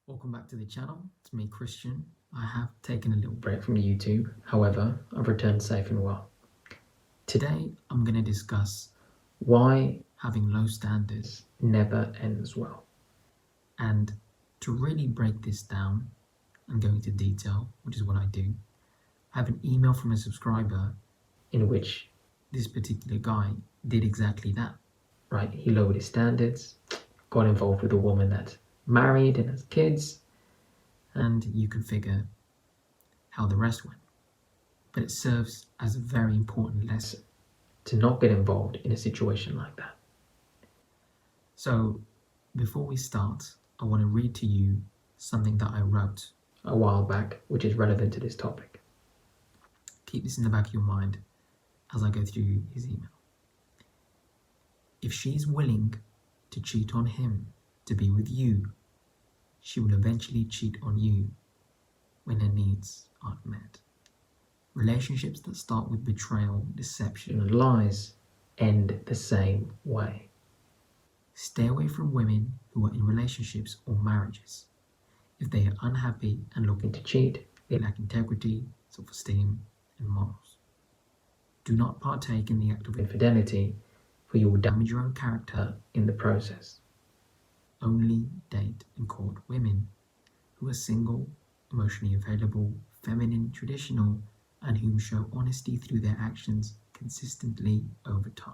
Welcome back to the channel. It's me, Christian. I have taken a little break from YouTube. However, I've returned safe and well. Today, I'm going to discuss why having low standards never ends well. And to really break this down and go into detail, which is what I do, I have an email from a subscriber in which this particular guy did exactly that. Right? He lowered his standards, got involved with a woman that's married and has kids, and you can figure how the rest went. But it serves as a very important lesson to not get involved in a situation like that. So before we start, I want to read to you something that I wrote a while back, which is relevant to this topic. Keep this in the back of your mind as I go through his email. If she's willing to cheat on him to be with you, she will eventually cheat on you when her needs aren't met. Relationships that start with betrayal, deception, and lies end the same way. Stay away from women who are in relationships or marriages. If they are unhappy and looking to cheat, they lack integrity, self-esteem, and morals. Do not partake in the act of infidelity, for you will damage your own character in the process. Only date and court women who are single, emotionally available, feminine, traditional, and who show honesty through their actions consistently over time.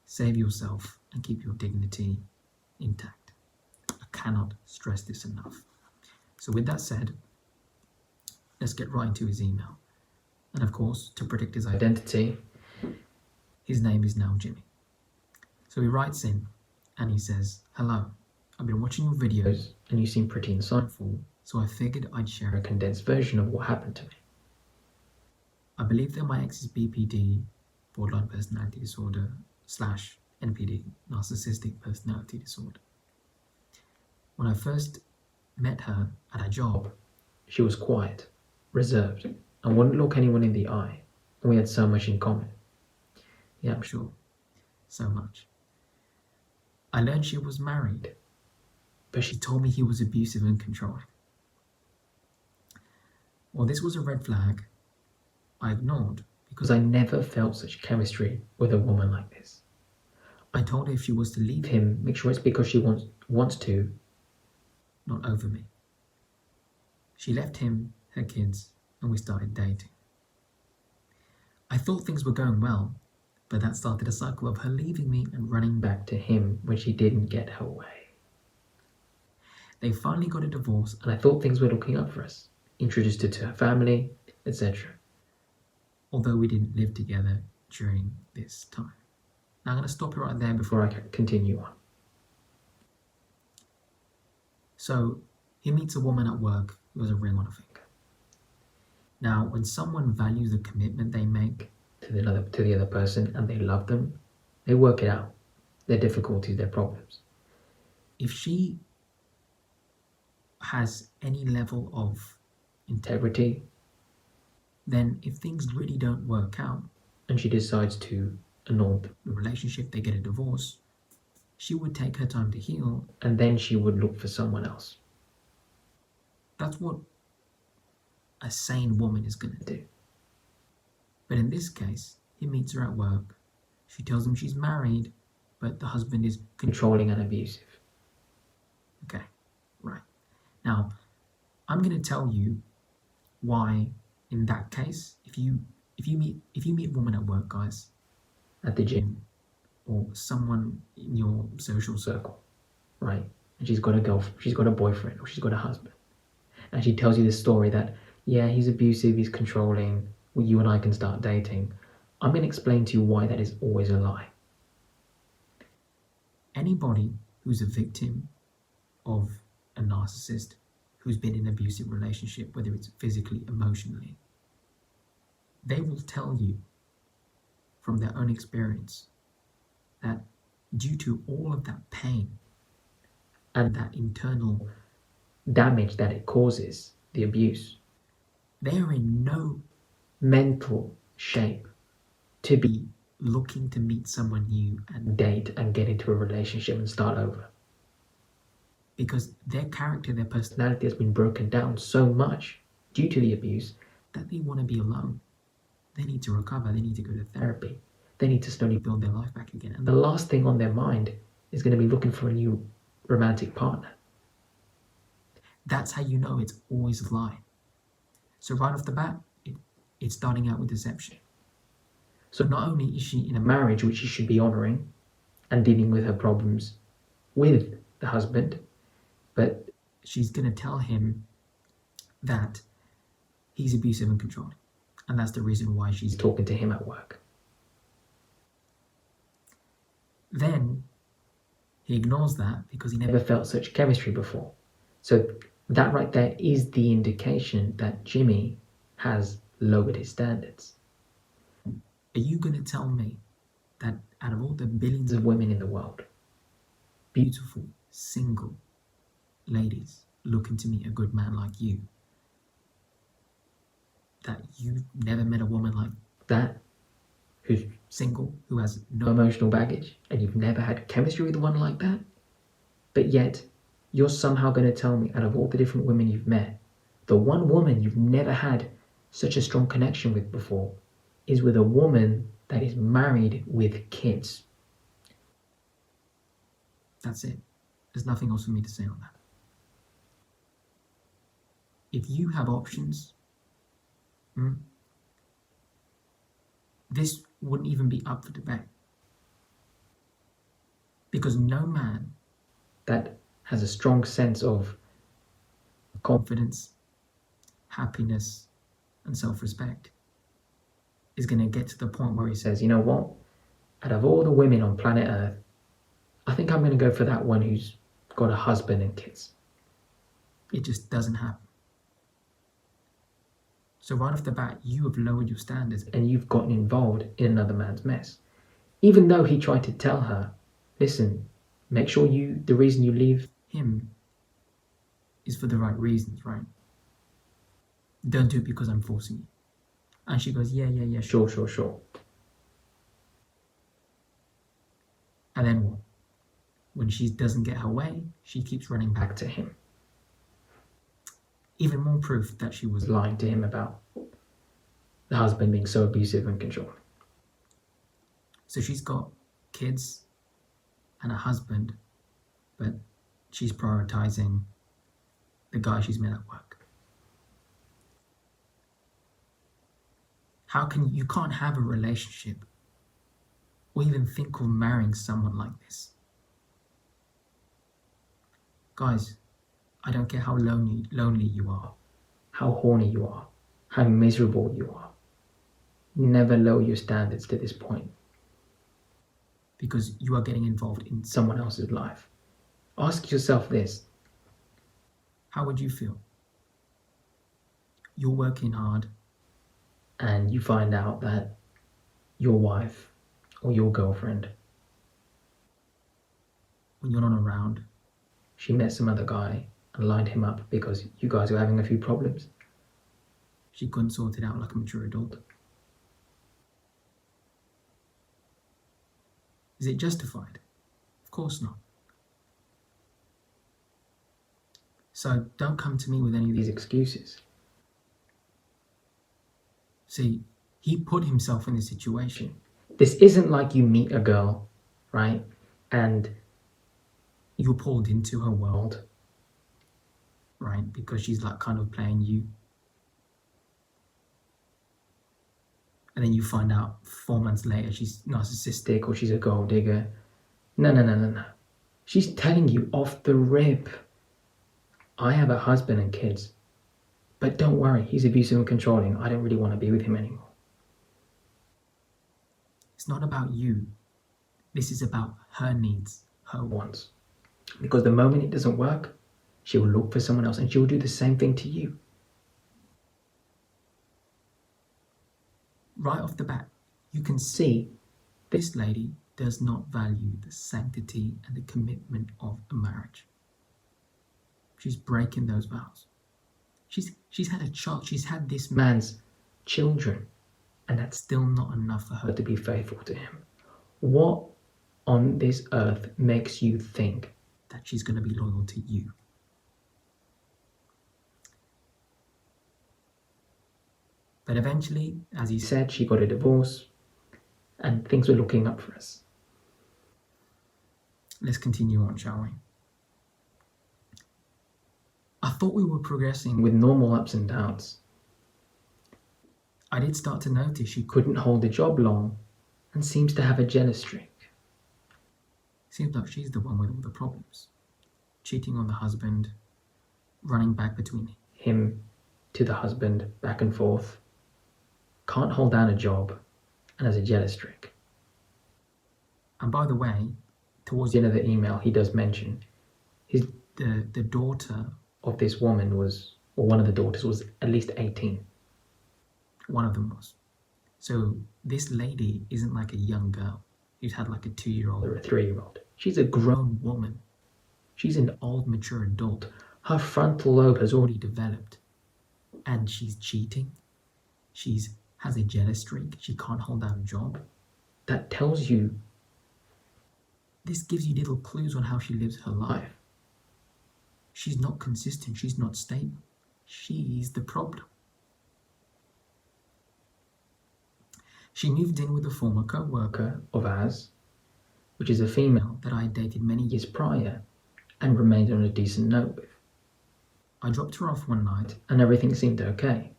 Save yourself and keep your dignity intact. I cannot stress this enough. So with that said, let's get right into his email. And of course, to protect his identity, his name is now Jimmy. So he writes in and he says, "Hello, I've been watching your videos and you seem pretty insightful, so I figured I'd share a condensed version of what happened to me. I believe that my ex is BPD, borderline personality disorder, / NPD, narcissistic personality disorder. When I first met her at a job, she was quiet, reserved, and wouldn't look anyone in the eye, and we had so much in common. Yeah, I'm sure. So much. I learned she was married, but she told me he was abusive and controlling. Well, this was a red flag I ignored because I never felt such chemistry with a woman like this. I told her if she was to leave him, make sure it's because she wants to, not over me. She left him, her kids, and we started dating. I thought things were going well, but that started a cycle of her leaving me and running back to him when she didn't get her way. They finally got a divorce and I thought things were looking up for us, introduced her to her family, etc. Although we didn't live together during this time." Now I'm going to stop it right there before I continue on. So he meets a woman at work who has a ring on her finger. Now, when someone values the commitment they make to the other person and they love them, they work it out, their difficulties, their problems. If she has any level of integrity, then if things really don't work out and she decides to annul the relationship, they get a divorce, she would take her time to heal and then she would look for someone else. That's what a sane woman is going to do. But in this case, he meets her at work. She tells him she's married, but the husband is controlling and abusive. Okay, right. Now, I'm going to tell you why in that case, if you meet a woman at work, guys, at the gym, or someone in your social circle, right, and she's got a boyfriend, or she's got a husband, and she tells you this story that, yeah, he's abusive, he's controlling, well, you and I can start dating, I'm going to explain to you why that is always a lie. Anybody who's a victim of a narcissist, who's been in an abusive relationship, whether it's physically, emotionally, they will tell you from their own experience that due to all of that pain and that internal damage that it causes, the abuse, they are in no mental shape to be looking to meet someone new and date and get into a relationship and start over. because their character, their personality has been broken down so much due to the abuse that they want to be alone. They need to recover, they need to go to therapy, they need to slowly build their life back again. And the last thing on their mind is going to be looking for a new romantic partner. That's how you know it's always a lie. So right off the bat, it's starting out with deception. So not only is she in a marriage which she should be honoring and dealing with her problems with the husband, but she's going to tell him that he's abusive and controlling. And that's the reason why she's talking to him at work. Then he ignores that because he never felt such chemistry before. So that right there is the indication that Jimmy has lowered his standards. Are you going to tell me that out of all the billions of women in the world, beautiful, single ladies looking to meet a good man like you, that you've never met a woman like that, who's single, who has no emotional baggage, and you've never had chemistry with one like that? But yet, you're somehow going to tell me, out of all the different women you've met, the one woman you've never had such a strong connection with before is with a woman that is married with kids. That's it. There's nothing else for me to say on that. If you have options, this wouldn't even be up for debate. Because no man that has a strong sense of confidence, happiness, and self-respect is going to get to the point where he says, you know what, out of all the women on planet Earth, I think I'm going to go for that one who's got a husband and kids. It just doesn't happen. So right off the bat, you have lowered your standards and you've gotten involved in another man's mess. Even though he tried to tell her, listen, make sure the reason you leave him is for the right reasons, right? Don't do it because I'm forcing you. And she goes, yeah, sure. And then what? When she doesn't get her way, she keeps running back to him. Even more proof that she was lying to him about the husband being so abusive and controlling. So she's got kids and a husband, but she's prioritizing the guy she's met at work. You can't have a relationship or even think of marrying someone like this. Guys, I don't care how lonely you are, how horny you are, how miserable you are. Never lower your standards to this point, because you are getting involved in someone else's life. Ask yourself this: how would you feel? You're working hard and you find out that your wife or your girlfriend, when you're not around, she met some other guy and lined him up because you guys were having a few problems. She couldn't sort it out like a mature adult. Is it justified? Of course not. So don't come to me with any of these excuses. See, he put himself in this situation. This isn't like you meet a girl, right? And you're pulled into her world, right? Because she's like kind of playing you. And then you find out 4 months later she's narcissistic or she's a gold digger. No. She's telling you off the rip, I have a husband and kids, but don't worry, he's abusive and controlling. I don't really want to be with him anymore. It's not about you. This is about her needs, her wants. Because the moment it doesn't work, she will look for someone else and she will do the same thing to you. Right off the bat, you can see this lady does not value the sanctity and the commitment of a marriage. She's breaking those vows. She's had a child. She's had this man's children, and that's still not enough for her to be faithful to him. What on this earth makes you think that she's going to be loyal to you. But eventually, as he said, she got a divorce and things were looking up for us. Let's continue on, shall we? I thought we were progressing with normal ups and downs. I did start to notice she couldn't hold a job long and seems to have a jealous streak. Seems like she's the one with all the problems. Cheating on the husband, running back between him to the husband, back and forth, can't hold down a job, and has a jealous streak. And by the way, towards the end of the email, he does mention the daughter of this woman was, or one of the daughters was at least 18. One of them was. So this lady isn't like a young girl who's had like a 2-year-old or a 3-year-old. She's a grown woman. She's an old, mature adult. Her frontal lobe has already developed. And she's cheating. She's has a jealous streak. She can't hold down a job. That tells you, this gives you little clues on how she lives her life. She's not consistent. She's not stable. She's the problem. She moved in with a former co-worker of ours, which is a female that I had dated many years prior and remained on a decent note with. I dropped her off one night and everything seemed okay.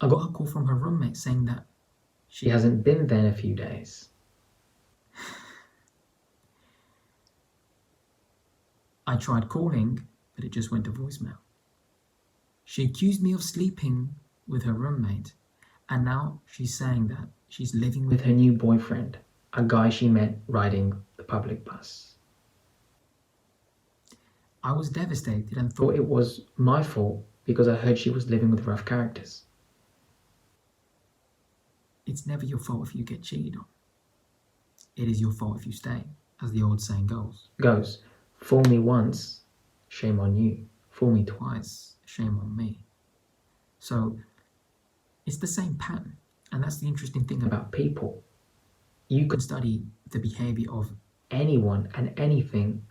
I got a call from her roommate saying that she hasn't been there in a few days. I tried calling, but it just went to voicemail. She accused me of sleeping with her roommate, and now she's saying that she's living with her new boyfriend, a guy she met riding the public bus. I was devastated and thought it was my fault because I heard she was living with rough characters. It's never your fault if you get cheated on. It is your fault if you stay, as the old saying goes. Fool me once, shame on you. Fool me twice, shame on me. So it's the same pattern, and that's the interesting thing about people. You can study the behavior of anyone and anything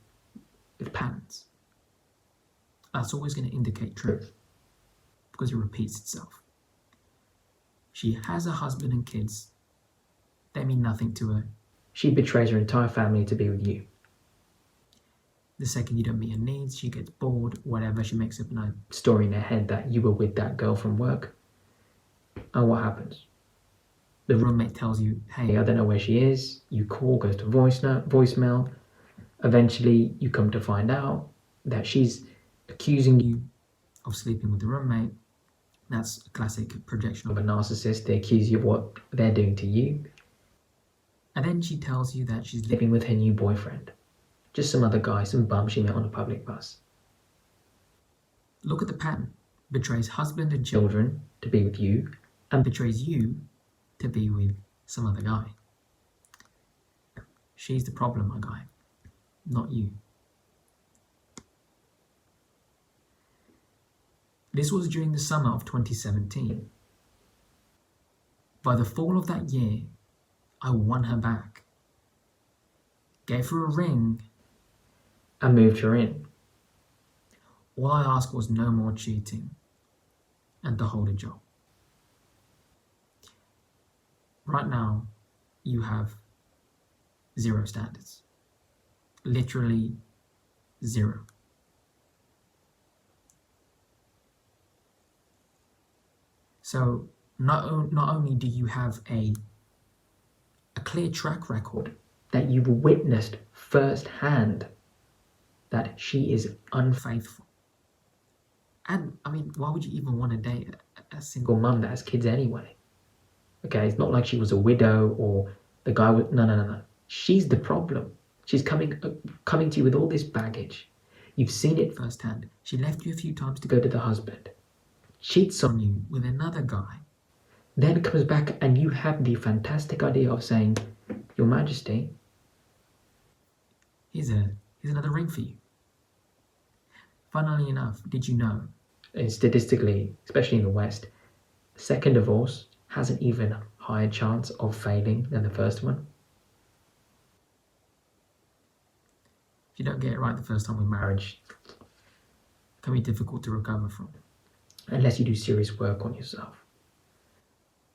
with patterns. That's always going to indicate truth because it repeats itself. She has a husband and kids. They mean nothing to her. She betrays her entire family to be with you. The second you don't meet her needs, she gets bored, whatever, she makes up a story in her head that you were with that girl from work. And what happens? The roommate tells you, hey, I don't know where she is. You call, goes to voicemail. Eventually, you come to find out that she's accusing you of sleeping with the roommate. That's a classic projection of a narcissist. They accuse you of what they're doing to you. And then she tells you that she's living with her new boyfriend. Just some other guy, some bum she met on a public bus. Look at the pattern. Betrays husband and children to be with you, and betrays you to be with some other guy. She's the problem, my guy, not you. This was during the summer of 2017. By the fall of that year, I won her back, gave her a ring, and moved her in. All I asked was no more cheating and to hold a job. Right now, you have 0 standards. Literally 0. So not only do you have a clear track record that you've witnessed firsthand that she is unfaithful. And I mean, why would you even want to date a single mum that has kids anyway? Okay, it's not like she was a widow or the guy was, no. She's the problem. She's coming to you with all this baggage. You've seen it firsthand. She left you a few times to go to the husband. Cheats on you with another guy. Then comes back and you have the fantastic idea of saying, Your Majesty, here's another ring for you. Funnily enough, did you know, and statistically, especially in the West, second divorce has an even higher chance of failing than the first one? If you don't get it right the first time in marriage, it can be difficult to recover from, unless you do serious work on yourself.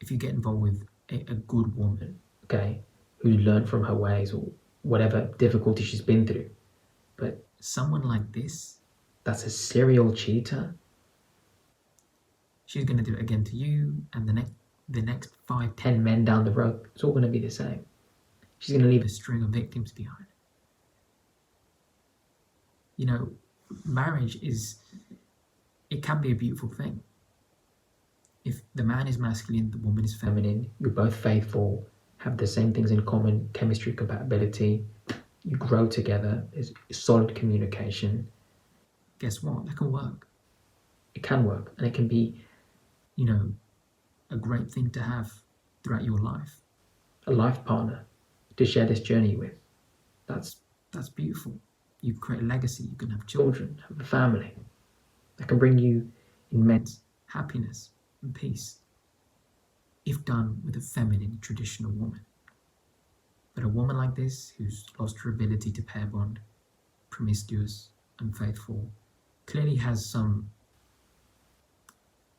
If you get involved with a good woman, okay, who learned from her ways or whatever difficulty she's been through, but someone like this, that's a serial cheater, she's going to do it again to you, and the next 5, 10 men down the road, it's all going to be the same. She's going to leave a string of victims behind. You know, marriage it can be a beautiful thing. If the man is masculine, the woman is feminine, you're both faithful, have the same things in common, chemistry, compatibility, you grow together, there's solid communication, guess what? That can work. It can work, and it can be, you know, a great thing to have throughout your life. A life partner to share this journey with. That's beautiful. You create a legacy, you can have children, have a family that can bring you immense happiness and peace if done with a feminine, traditional woman. But a woman like this, who's lost her ability to pair bond, promiscuous, unfaithful, clearly has some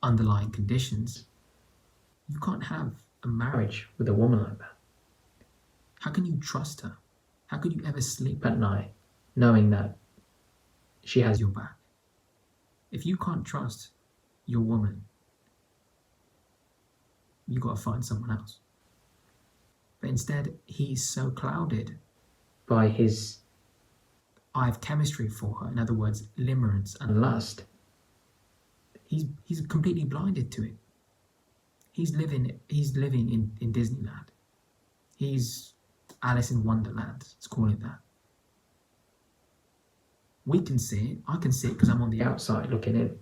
underlying conditions. You can't have a marriage with a woman like that. How can you trust her? How could you ever sleep at night knowing that she has your back? If you can't trust your woman, you got to find someone else. But instead, he's so clouded by his I have chemistry for her, in other words, limerence and lust. He's completely blinded to it. He's living in Disneyland. He's Alice in Wonderland, let's call it that. We can see it, I can see it because I'm on the outside looking in.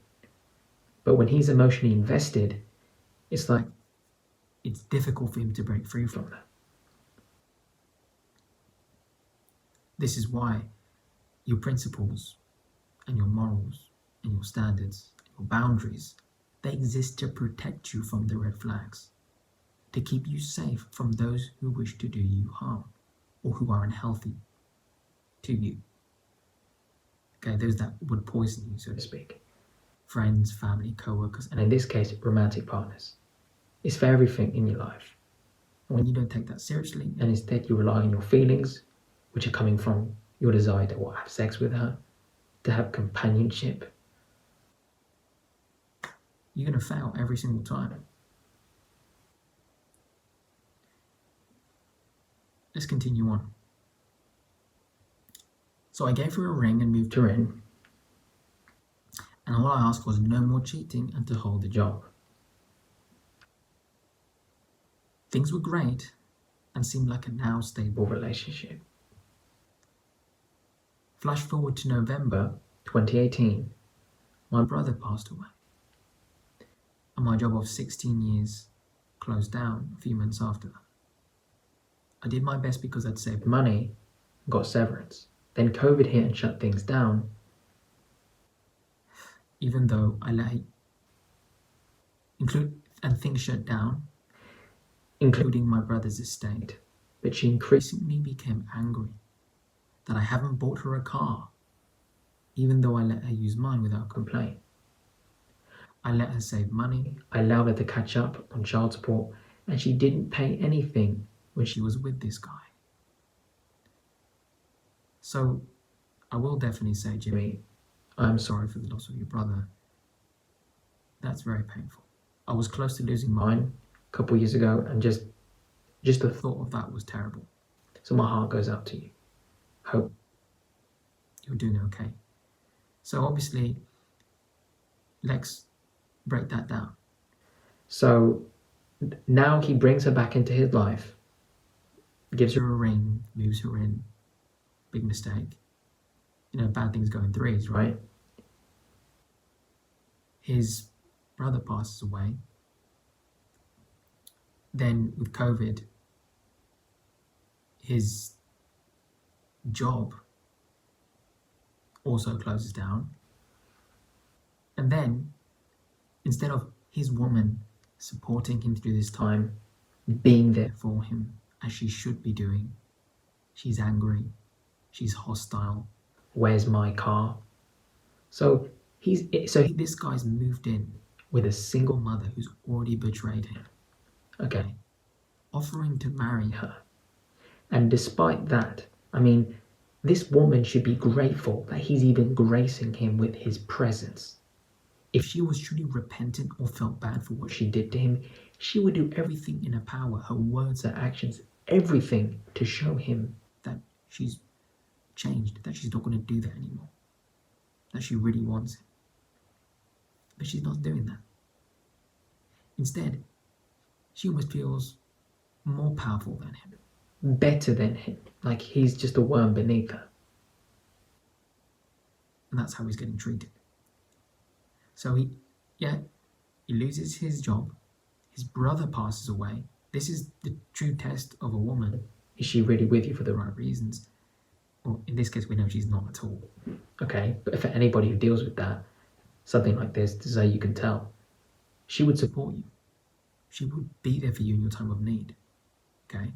But when he's emotionally invested, it's like it's difficult for him to break free from that. This is why your principles and your morals and your standards and your boundaries, they exist to protect you from the red flags, to keep you safe from those who wish to do you harm or who are unhealthy to you. Okay, those that would poison you, so to speak. Friends, family, co-workers, and in this case, romantic partners. It's for everything in your life. And when you don't take that seriously and instead you rely on your feelings, which are coming from your desire to have sex with her, to have companionship, you're going to fail every single time. Let's continue on. So I gave her a ring and moved her in, and all I asked was no more cheating and to hold the job. Things were great and seemed like a now stable relationship. Flash forward to November 2018, my brother passed away, and my job of 16 years closed down a few months after that. I did my best because I'd saved money and got severance. Then COVID hit and shut things down, even though I let and things shut down, including my brother's estate. But she increasingly became angry that I haven't bought her a car, even though I let her use mine without complaint. I let her save money, I allowed her to catch up on child support, and she didn't pay anything when she was with this guy. So I will definitely say, Jimmy, I'm sorry for the loss of your brother. That's very painful. I was close to losing mine a couple years ago, and just the thought of that was terrible. So my heart goes out to you. Hope you're doing okay. So obviously, let's break that down. So now he brings her back into his life, gives her a ring, moves her in. Big mistake. You know, bad things go in threes, right? His brother passes away. Then with COVID, his job also closes down. And then, instead of his woman supporting him through this time, being there for him as she should be doing, she's angry, she's hostile, Where's my car? So this guy's moved in with a single mother who's already betrayed him. Okay, offering to marry her. And despite that, I mean, this woman should be grateful that he's even gracing him with his presence. If she was truly repentant or felt bad for what she did to him, she would do everything in her power, her words, her actions, everything to show him that she's changed, that she's not going to do that anymore, that she really wants him. But she's not doing that. Instead, she almost feels more powerful than him, better than him, like he's just a worm beneath her. And that's how he's getting treated. So he loses his job, his brother passes away. This is the true test of a woman. Is she really with you for the right reasons? Well, in this case, we know she's not at all. Okay, but for anybody who deals with that, something like this, so you can tell, she would support you. She would be there for you in your time of need. Okay?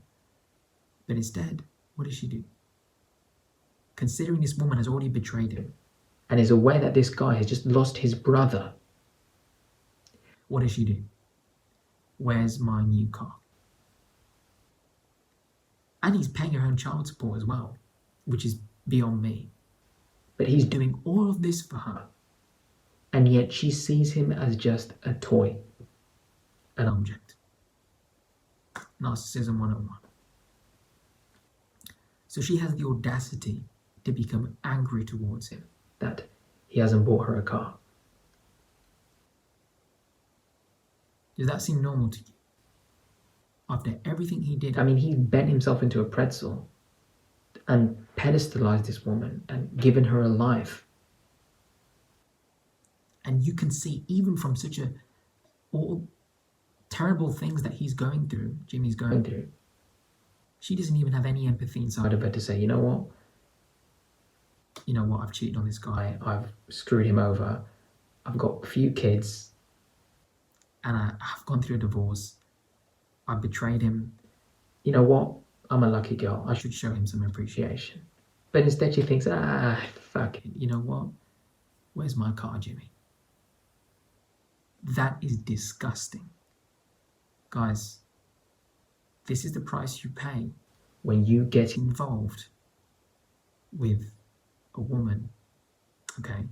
But instead, what does she do? Considering this woman has already betrayed him and is aware that this guy has just lost his brother, what does she do? Where's my new car? And he's paying her own child support as well, which is beyond me. But he's doing all of this for her. And yet she sees him as just a toy, an object. Narcissism 101. So she has the audacity to become angry towards him that he hasn't bought her a car. Does that seem normal to you? After everything he did, I mean, he bent himself into a pretzel and pedestalized this woman and given her a life. And you can see, even from such all terrible things that he's going through, Jimmy's going through, she doesn't even have any empathy inside of her to say, you know what, I've cheated on this guy, I've screwed him over, I've got a few kids, and I've gone through a divorce, I've betrayed him. You know what, I'm a lucky girl, I should show him some appreciation. But instead she thinks, fuck it, you know what, where's my car, Jimmy? That is disgusting. Guys, this is the price you pay when you get involved with a woman, okay,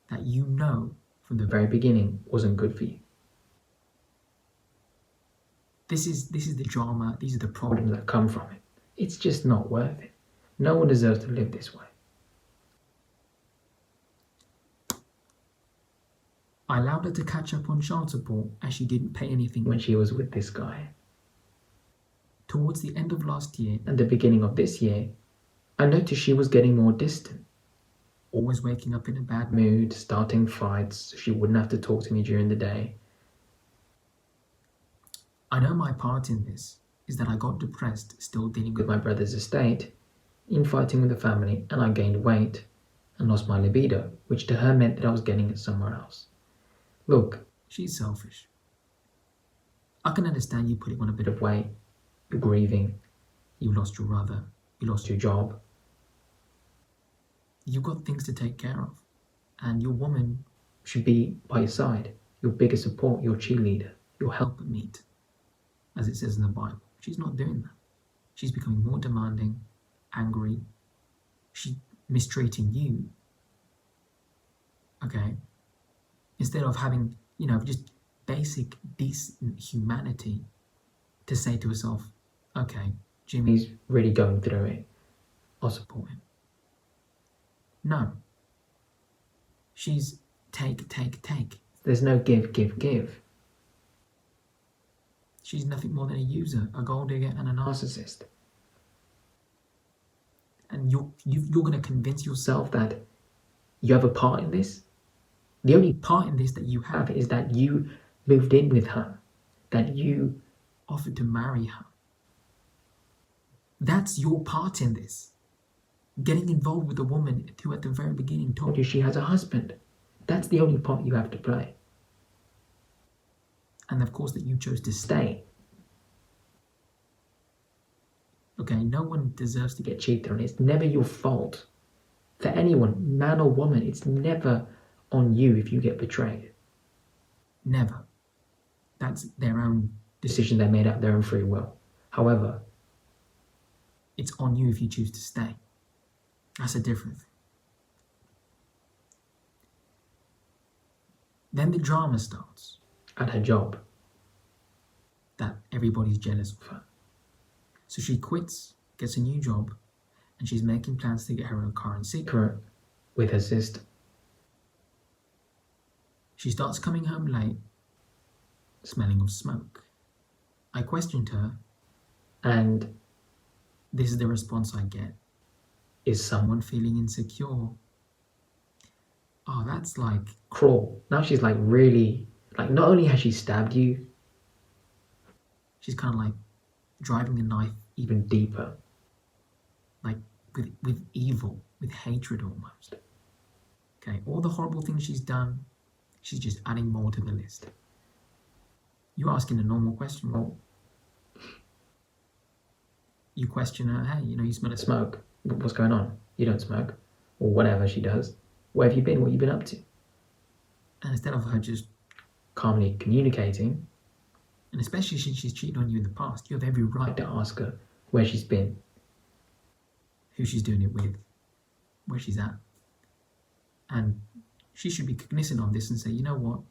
that you know from the very beginning wasn't good for you. This is the drama, these are the problems that come from it. It's just not worth it. No one deserves to live this way. I allowed her to catch up on child support as she didn't pay anything when she was with this guy. Towards the end of last year and the beginning of this year, I noticed she was getting more distant. Always waking up in a bad mood, starting fights so she wouldn't have to talk to me during the day. I know my part in this is that I got depressed still dealing with my brother's estate, infighting with the family, and I gained weight and lost my libido, which to her meant that I was getting it somewhere else. Look, she's selfish. I can understand you putting on a bit of weight, you're grieving, you lost your brother, you lost your job. You've got things to take care of, and your woman should be by your side, your biggest support, your cheerleader, your helpmeet, as it says in the Bible. She's not doing that. She's becoming more demanding, angry. She's mistreating you. Okay? Instead of having, just basic, decent humanity to say to herself, okay, Jimmy's really going through it, I'll support him. No. She's take. There's no give. She's nothing more than a user, a gold digger, and a narcissist. And you're going to convince yourself that you have a part in this? The only part in this that you have is that you moved in with her, that you offered to marry her. That's your part in this. Getting involved with a woman who at the very beginning told you she has a husband. That's the only part you have to play. And of course that you chose to stay. Okay, no one deserves to get cheated on. It's never your fault For anyone, man or woman, it's never on you if you get betrayed. Never. That's their own decision they made out their own free will. However, it's on you if you choose to stay. That's a different thing. Then the drama starts at her job, that everybody's jealous of her. So she quits, gets a new job, and she's making plans to get her own car in secret with her sister. She starts coming home late, smelling of smoke. I questioned her, and this is the response I get. Is someone feeling insecure? Oh, that's like cruel. Now she's like really, like not only has she stabbed you, she's kind of like driving the knife even deeper. Like with evil, with hatred almost. Okay, all the horrible things she's done, she's just adding more to the list. You're asking a normal question. Well, you question her, hey, you smell of smoke. What's going on? You don't smoke. Or whatever she does. Where have you been? What have you been up to? And instead of her just calmly communicating, and especially since she's cheated on you in the past, you have every right to ask her where she's been, who she's doing it with, where she's at. And she should be cognizant of this and say, you know what?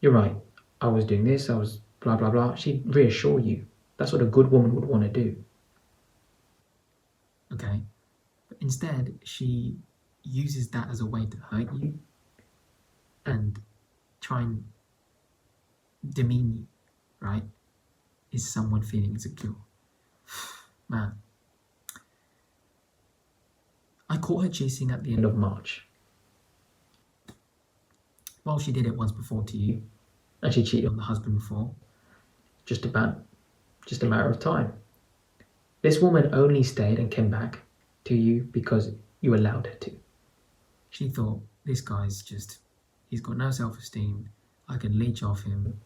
You're right. I was doing this. I was blah, blah, blah. She'd reassure you. That's what a good woman would want to do. Okay? But instead, she uses that as a way to hurt you and try and demean you, right? Is someone feeling insecure? Man. I caught her cheating at the end of March. Well, she did it once before to you, and she cheated on the husband before. Just a matter of time. This woman only stayed and came back to you because you allowed her to. She thought, this guy's he's got no self-esteem. I can leech off him.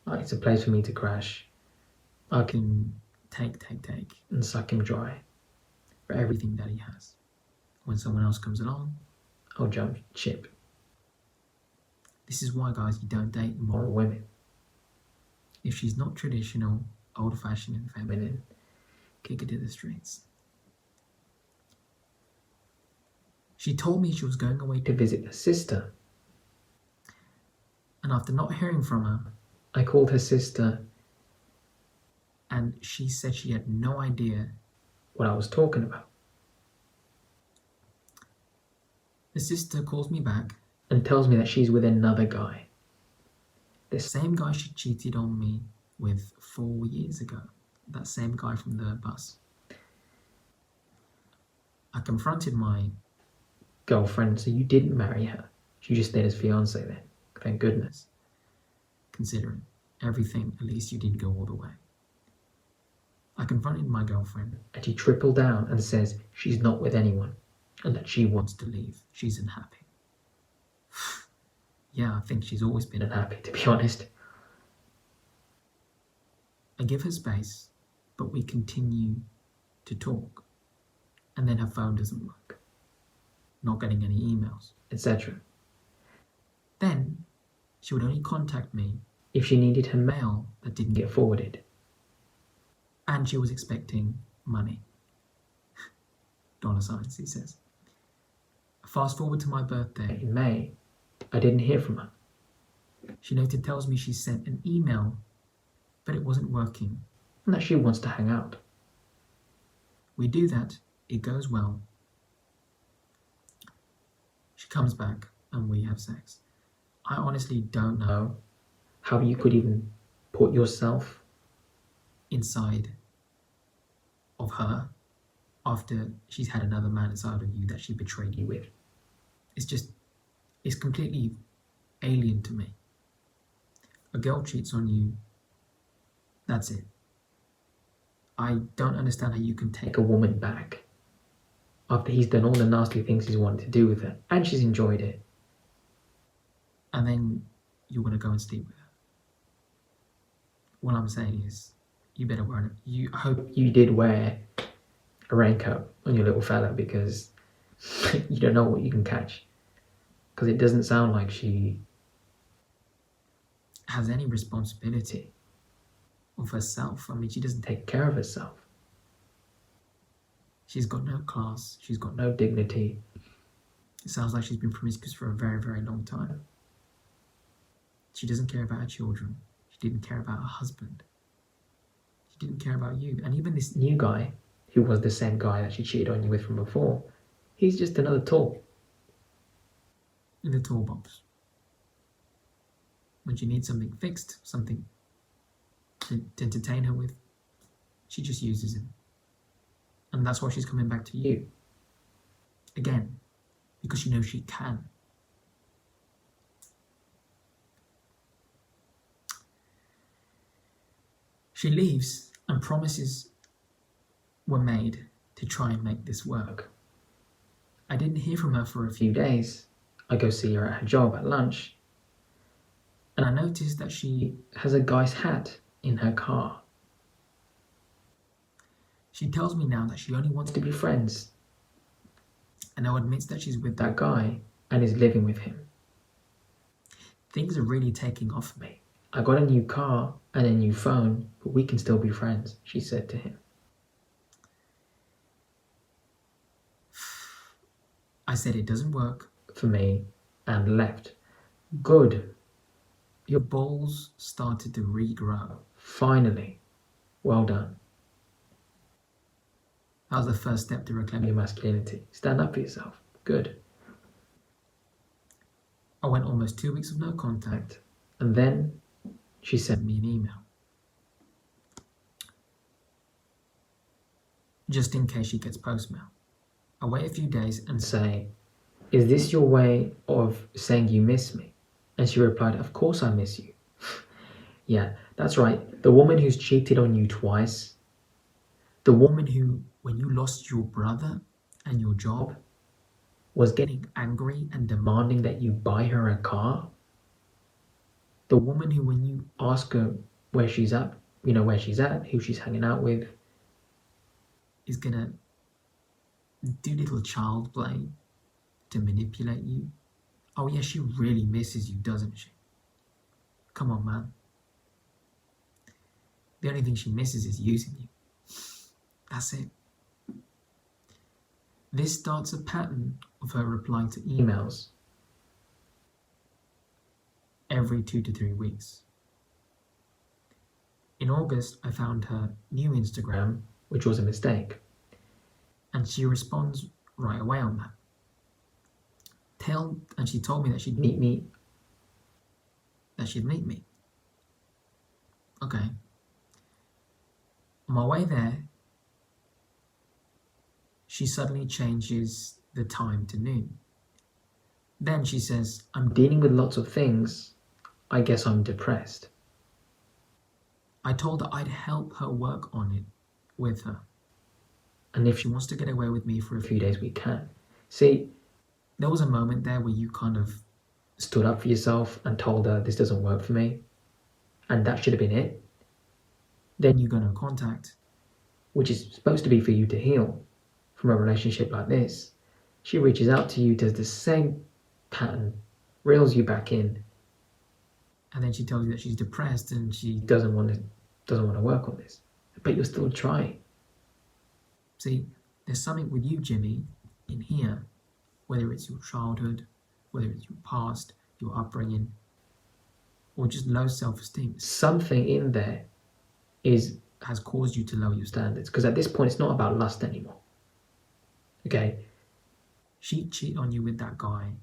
It's a place for me to crash. I can take, and suck him dry for everything that he has. When someone else comes along, I'll jump ship. This is why, guys, you don't date immoral women. If she's not traditional, old-fashioned and feminine, kick her to the streets. She told me she was going away to visit her sister. And after not hearing from her, I called her sister, and she said she had no idea what I was talking about. The sister calls me back and tells me that she's with another guy. The same guy she cheated on me with 4 years ago. That same guy from the bus. I confronted my girlfriend, so you didn't marry her. You just stayed as fiancé then. Thank goodness. Considering everything, at least you didn't go all the way. I confronted my girlfriend, and she tripled down and says she's not with anyone and that she wants to leave. She's unhappy. Yeah, I think she's always been unhappy, to be honest. I give her space, but we continue to talk. And then her phone doesn't work. Not getting any emails, etc. Then she would only contact me if she needed her mail that didn't get forwarded. And she was expecting money. $signs, he says. Fast forward to my birthday in May. I didn't hear from her. She later tells me she sent an email, but it wasn't working, and that she wants to hang out. We do that, it goes well. She comes back, and we have sex. I honestly don't know how you could even put yourself inside of her after she's had another man inside of you that she betrayed you with. It's completely alien to me. A girl cheats on you, that's it. I don't understand how you can take a woman back after he's done all the nasty things he's wanted to do with her, and she's enjoyed it, and then you want to go and sleep with her. What I'm saying is, you better wear I hope you did wear a raincoat on your little fella, because You don't know what you can catch. Because it doesn't sound like she has any responsibility of herself. I mean, she doesn't take care of herself. She's got no class. She's got no dignity. It sounds like she's been promiscuous for a very, very long time. She doesn't care about her children. She didn't care about her husband. She didn't care about you. And even this new guy, who was the same guy that she cheated on you with from before, he's just another tool in the toolbox. When she needs something fixed, something to entertain her with, she just uses him. And that's why she's coming back to you. Again, because she knows she can. She leaves and promises were made to try and make this work. I didn't hear from her for a few days. I go see her at her job at lunch, and I noticed that she has a guy's hat in her car. She tells me now that she only wants to be friends, and now admits that she's with that guy and is living with him. Things are really taking off for me. I got a new car and a new phone, but we can still be friends, she said to him. I said it doesn't work for me and left. Good. Your balls started to regrow. Finally. Well done. That was the first step to reclaim your masculinity. Stand up for yourself. Good. I went almost 2 weeks of no contact, and then she sent me an email. Just in case she gets postmail. I wait a few days and say, "Is this your way of saying you miss me?" And she replied, "Of course I miss you." Yeah, that's right. The woman who's cheated on you twice. The woman who, when you lost your brother and your job, was getting angry and demanding that you buy her a car. The woman who, when you ask her where she's at, who she's hanging out with, is gonna do little child play to manipulate you. Oh yeah, she really misses you, doesn't she? Come on, man. The only thing she misses is using you. That's it. This starts a pattern of her replying to emails every 2 to 3 weeks. In August, I found her new Instagram, which was a mistake, and she responds right away on that. And she told me that she'd meet me. Okay. On my way there, she suddenly changes the time to noon. Then she says, "I'm dealing with lots of things. I guess I'm depressed." I told her I'd help her work on it with her. And if she wants to get away with me for a few days, we can. See, there was a moment there where you kind of stood up for yourself and told her, "This doesn't work for me." And that should have been it. Then you go no contact, which is supposed to be for you to heal from a relationship like this. She reaches out to you, does the same pattern, reels you back in, and then she tells you that she's depressed and she doesn't want to work on this. But you're still trying. See, there's something with you, Jimmy, in here, whether it's your childhood, whether it's your past, your upbringing, or just low self-esteem. Something in there has caused you to lower your standards. Because at this point, it's not about lust anymore. Okay? She cheated on you with that guy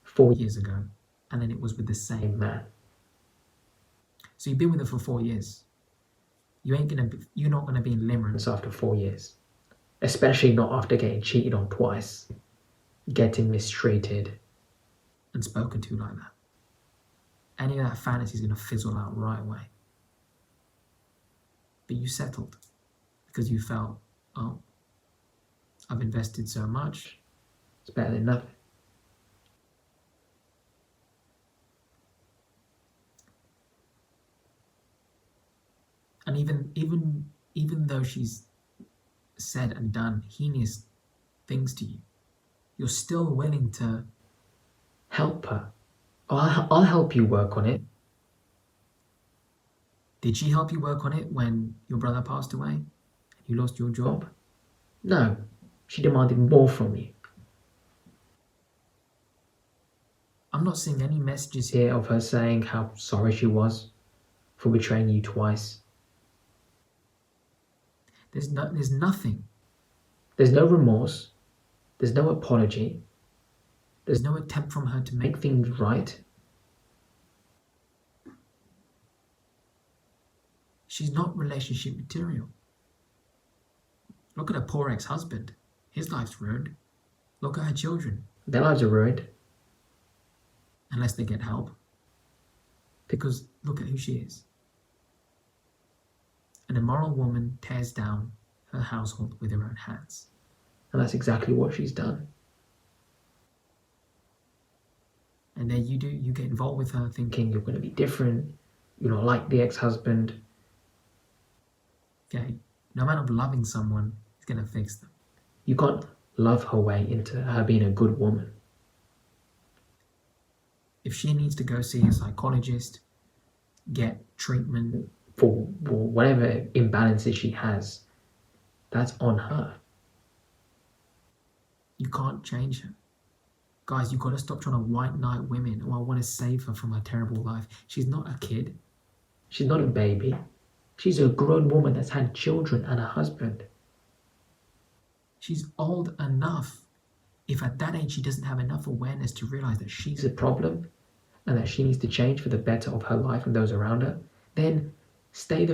4 years ago, and then it was with the same man. So you've been with her for 4 years. You're not gonna be in limerence after 4 years, especially not after getting cheated on twice, getting mistreated, and spoken to like that. Any of that fantasy is gonna fizzle out right away. But you settled because you felt, oh, I've invested so much, it's better than nothing. And even though she's said and done heinous things to you, you're still willing to help her. I'll help you work on it. Did she help you work on it when your brother passed away and you lost your job? No, she demanded more from you. I'm not seeing any messages here of her saying how sorry she was for betraying you twice. There's nothing. There's no remorse. There's no apology. There's no attempt from her to make things right. She's not relationship material. Look at her poor ex-husband. His life's ruined. Look at her children. Their lives are ruined. Unless they get help. Because look at who she is. An immoral woman tears down her household with her own hands. And that's exactly what she's done. And then you get involved with her thinking you're going to be different, you're not like the ex-husband. Okay, no amount of loving someone is going to fix them. You can't love her way into her being a good woman. If she needs to go see a psychologist, get treatment for whatever imbalances she has, that's on her. You can't change her. Guys, you've got to stop trying to white knight women. Oh, I want to save her from her terrible life. She's not a kid. She's not a baby. She's a grown woman that's had children and a husband. She's old enough. If at that age she doesn't have enough awareness to realize that she's a problem and that she needs to change for the better of her life and those around her, then stay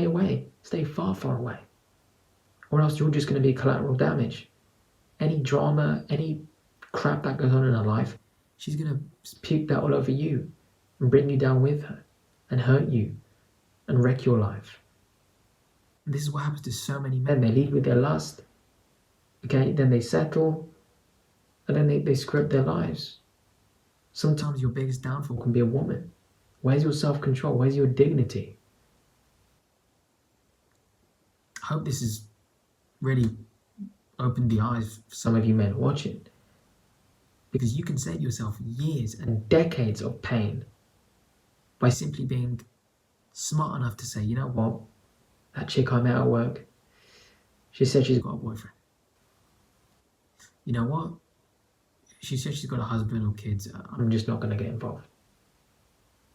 away. Stay far, far away. Or else you're just going to be collateral damage. Any drama, any crap that goes on in her life, she's going to puke that all over you and bring you down with her and hurt you and wreck your life. And this is what happens to so many men. They lead with their lust, okay, then they settle, and then they screw up their lives. Sometimes your biggest downfall can be a woman. Where's your self-control? Where's your dignity? I hope this has really opened the eyes for some of you men watching. Because you can save yourself years and decades of pain by simply being smart enough to say, you know what, that chick I met at work, she said she's got a boyfriend. You know what? She said she's got a husband or kids. I'm just not going to get involved.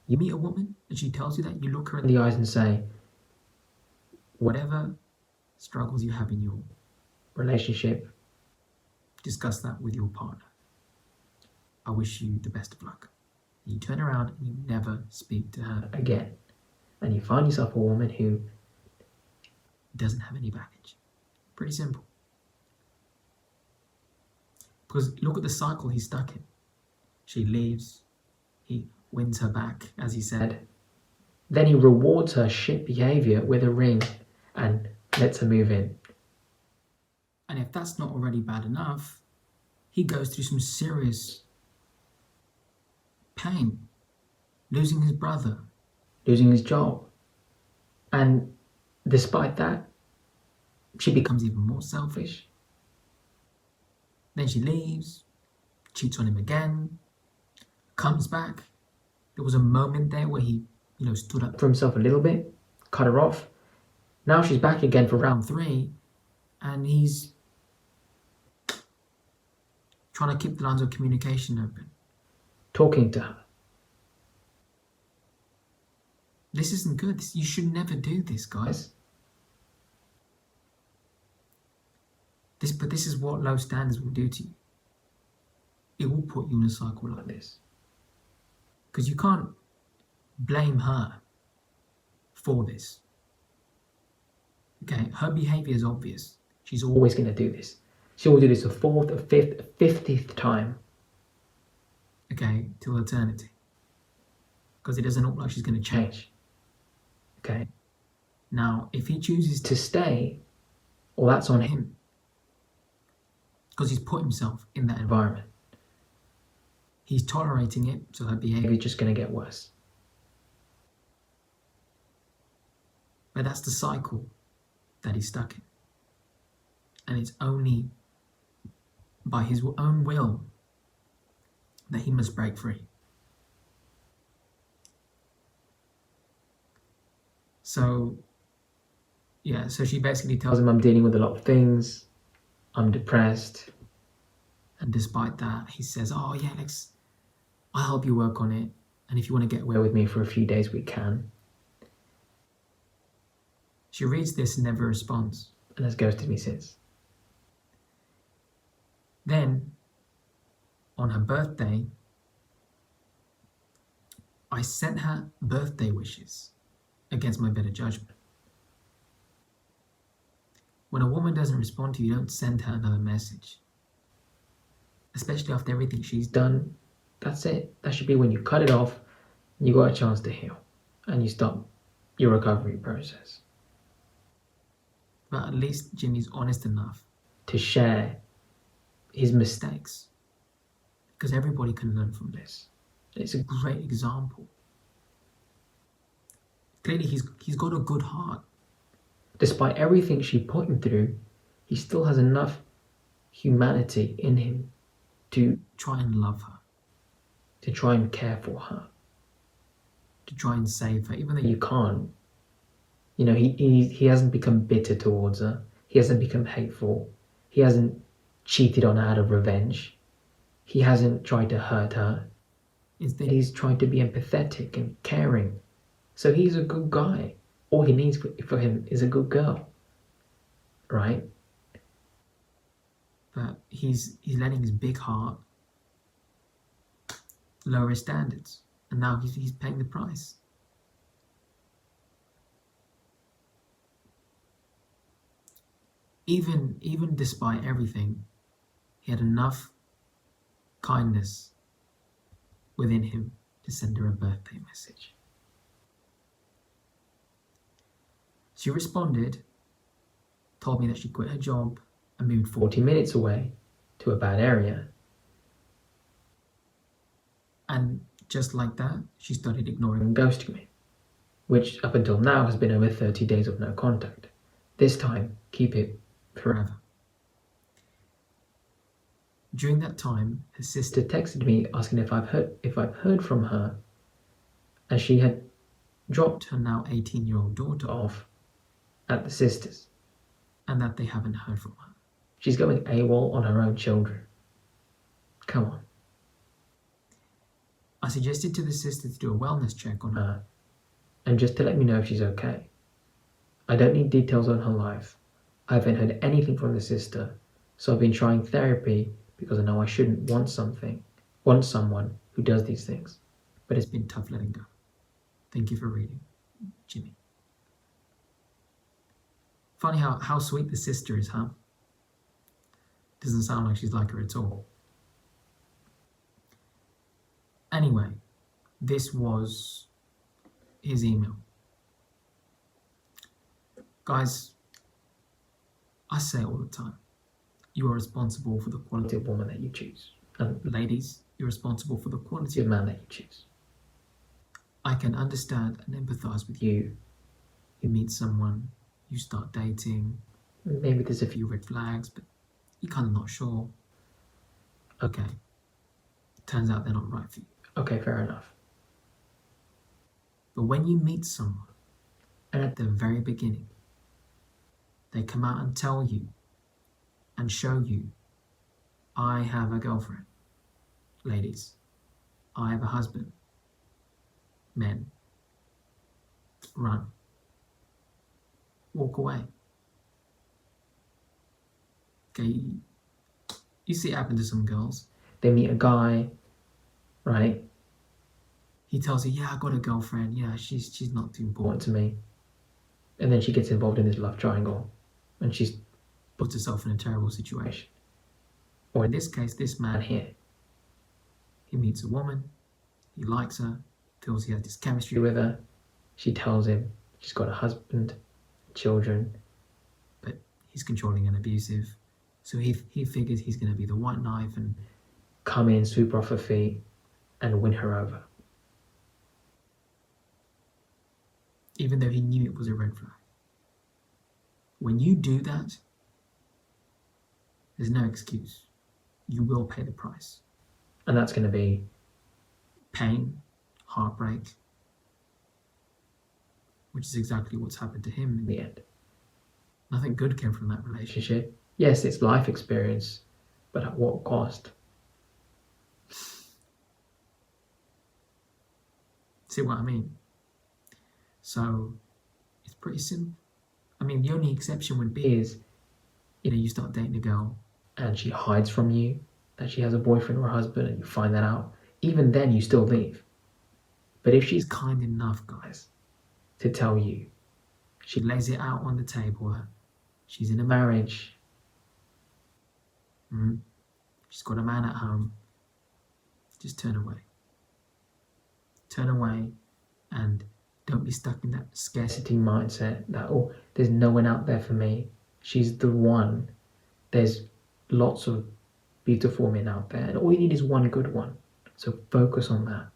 You meet a woman and she tells you that, you look her in the eyes and say, whatever struggles you have in your relationship, discuss that with your partner. I wish you the best of luck. And you turn around and you never speak to her again. And you find yourself a woman who doesn't have any baggage. Pretty simple. Because look at the cycle he's stuck in. She leaves, he wins her back, as he said. Then he rewards her shit behaviour with a ring and lets her move in. And if that's not already bad enough, he goes through some serious pain. Losing his brother, losing his job. And despite that, she becomes even more selfish. Then she leaves, cheats on him again, comes back. There was a moment there where he, stood up for himself a little bit, cut her off. Now she's back again for round 3, and he's trying to keep the lines of communication open, talking to her. This isn't good. You should never do this, guys. But this is what low standards will do to you. It will put you in a cycle like this. Because you can't blame her for this. Okay, her behaviour is obvious. She's always going to do this. She will do this a 4th, a 5th, a 50th time. Okay, till eternity. Because it doesn't look like she's going to change. Okay. Now, if he chooses to stay, well, that's on him. Because he's put himself in that environment. He's tolerating it, so her behaviour is just going to get worse. But that's the cycle that he's stuck in. And it's only by his own will that he must break free. So she basically tells him, I'm dealing with a lot of things, I'm depressed. And despite that, he says, oh yeah, I'll help you work on it. And if you want to get away with me for a few days, we can. She reads this and never responds, and has ghosted me since. Then, on her birthday, I sent her birthday wishes against my better judgment. When a woman doesn't respond to you, don't send her another message. Especially after everything she's done. That's it. That should be when you cut it off, you got a chance to heal, and you start your recovery process. But at least Jimmy's honest enough to share his mistakes, because everybody can learn from this. It's a great example. Clearly he's got a good heart. Despite everything she put him through, he still has enough humanity in him to try and love her, to try and care for her, to try and save her, even though you can't. You know, he hasn't become bitter towards her. He hasn't become hateful. He hasn't cheated on her out of revenge. He hasn't tried to hurt her. Instead, he's tried to be empathetic and caring. So he's a good guy. All he needs for him is a good girl, right? But he's letting his big heart lower his standards, and now he's paying the price. Even despite everything, he had enough kindness within him to send her a birthday message. She responded, told me that she quit her job and moved 40 minutes away to a bad area. And just like that, she started ignoring and ghosting me, which up until now has been over 30 days of no contact. This time, keep it forever. During that time, her sister texted me asking if I've heard from her, as she had dropped her now 18-year-old daughter off at the sisters, and that they haven't heard from her. She's going AWOL on her own children. Come on. I suggested to the sister to do a wellness check on her, and just to let me know if she's okay. I don't need details on her life. I haven't heard anything from the sister, so I've been trying therapy because I know I shouldn't want someone who does these things. But it's been tough letting go. Thank you for reading, Jimmy. Funny how sweet the sister is, huh? Doesn't sound like she's like her at all. Anyway, this was his email. Guys, I say it all the time. You are responsible for the quality of woman that you choose. And ladies, you're responsible for the quality of man that you choose. I can understand and empathize with you. You meet someone, you start dating, maybe there's a few red flags, but you're kind of not sure. Okay, turns out they're not right for you. Okay, fair enough. But when you meet someone, and at the very beginning, they come out and tell you and show you, I have a girlfriend. Ladies, I have a husband. Men, run. Walk away. Okay, you see it happen to some girls. They meet a guy, right? He tells her, yeah, I got a girlfriend. Yeah, she's not too important to me. And then she gets involved in this love triangle, and she puts herself in a terrible situation. Or in this case, this man here. He meets a woman, he likes her, feels he has this chemistry with her. She tells him she's got a husband, children, but he's controlling and abusive. So he figures he's going to be the white knife and come in, swoop off her feet, and win her over. Even though he knew it was a red flag. When you do that, there's no excuse. you will pay the price. And that's going to be pain, heartbreak, which is exactly what's happened to him in the end. Nothing good came from that relationship. Yes, it's life experience, but at what cost? See what I mean? So it's pretty simple. I mean, the only exception would be is, you start dating a girl and she hides from you that she has a boyfriend or a husband, and you find that out. Even then, you still leave. But if she's kind enough, guys, to tell you, she lays it out on the table that she's in a marriage, she's got a man at home, just turn away. Turn away, and don't be stuck in that scarcity mindset that, oh, there's no one out there for me. She's the one. There's lots of beautiful men out there, and all you need is one good one. So focus on that.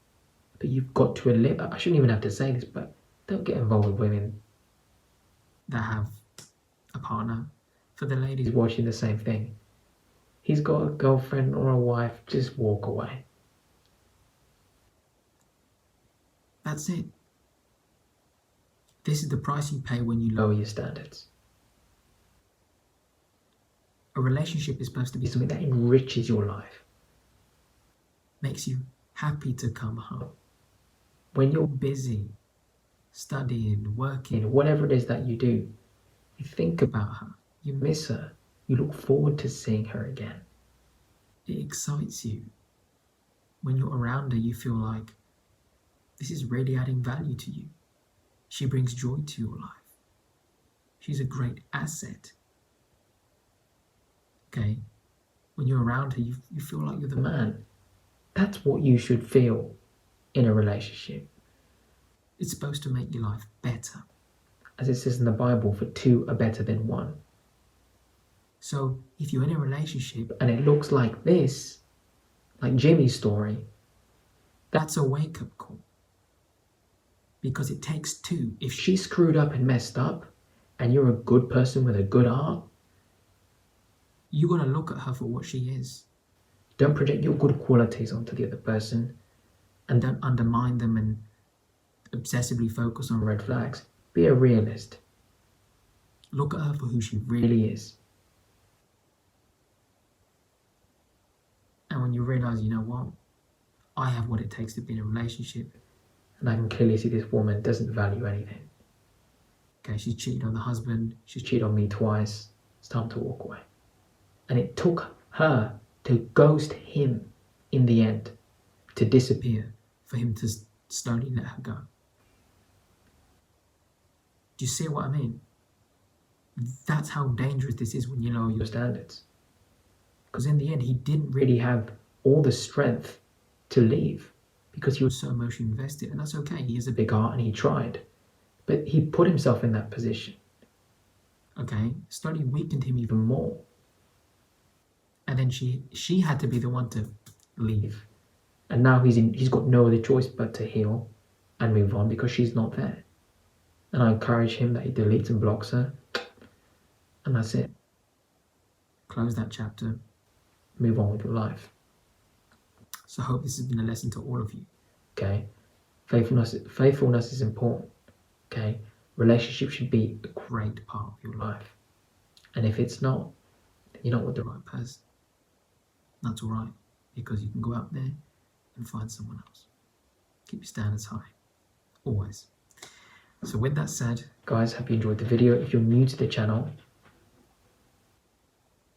But you've got to I shouldn't even have to say this, but don't get involved with women that have a partner. For the ladies watching, the same thing. He's got a girlfriend or a wife, just walk away. That's it. This is the price you pay when you lower your standards. A relationship is supposed to be something that enriches your life, makes you happy to come home. When you're busy, studying, working, whatever it is that you do, you think about her, you miss her, you look forward to seeing her again. It excites you. When you're around her, you feel like this is really adding value to you. She brings joy to your life. She's a great asset. Okay? When you're around her, you feel like you're the man. That's what you should feel in a relationship. It's supposed to make your life better. As it says in the Bible, for two are better than one. So if you're in a relationship and it looks like this, like Jimmy's story, that's a wake-up call. Because it takes two. If she screwed up and messed up, and you're a good person with a good heart, you're going to look at her for what she is. Don't project your good qualities onto the other person, and don't undermine them and obsessively focus on red flags. Be a realist. Look at her for who she really is. And when you realize, you know what, I have what it takes to be in a relationship, and I can clearly see this woman doesn't value anything. Okay, she's cheated on the husband, she's cheated on me twice, it's time to walk away. And it took her to ghost him in the end, to disappear, for him to slowly let her go. Do you see what I mean? That's how dangerous this is when you lower your standards. Because in the end, he didn't really have all the strength to leave because he was so emotionally invested. And that's okay, he has a big heart and he tried. But he put himself in that position. Okay, slowly weakened him even more. And then she had to be the one to leave. And now he's got no other choice but to heal and move on because she's not there. And I encourage him that he deletes and blocks her. And that's it. Close that chapter. Move on with your life. So I hope this has been a lesson to all of you. Okay? Faithfulness is important. Okay? Relationship should be a great part of your life. And if it's not, then you're not with the right person. That's alright. Because you can go out there and find someone else. Keep your standards high. Always. So with that said, guys, hope you enjoyed the video. If you're new to the channel,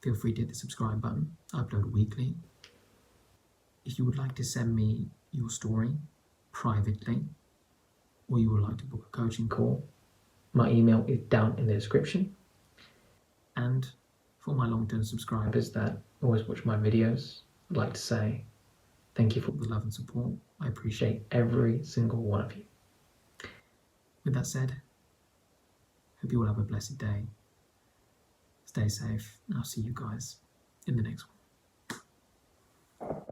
feel free to hit the subscribe button. I upload weekly. If you would like to send me your story privately, or you would like to book a coaching call, my email is down in the description. And for my long-term subscribers that always watch my videos, I'd like to say thank you for the love and support. I appreciate every single one of you. With that said, hope you all have a blessed day. Stay safe, and I'll see you guys in the next one.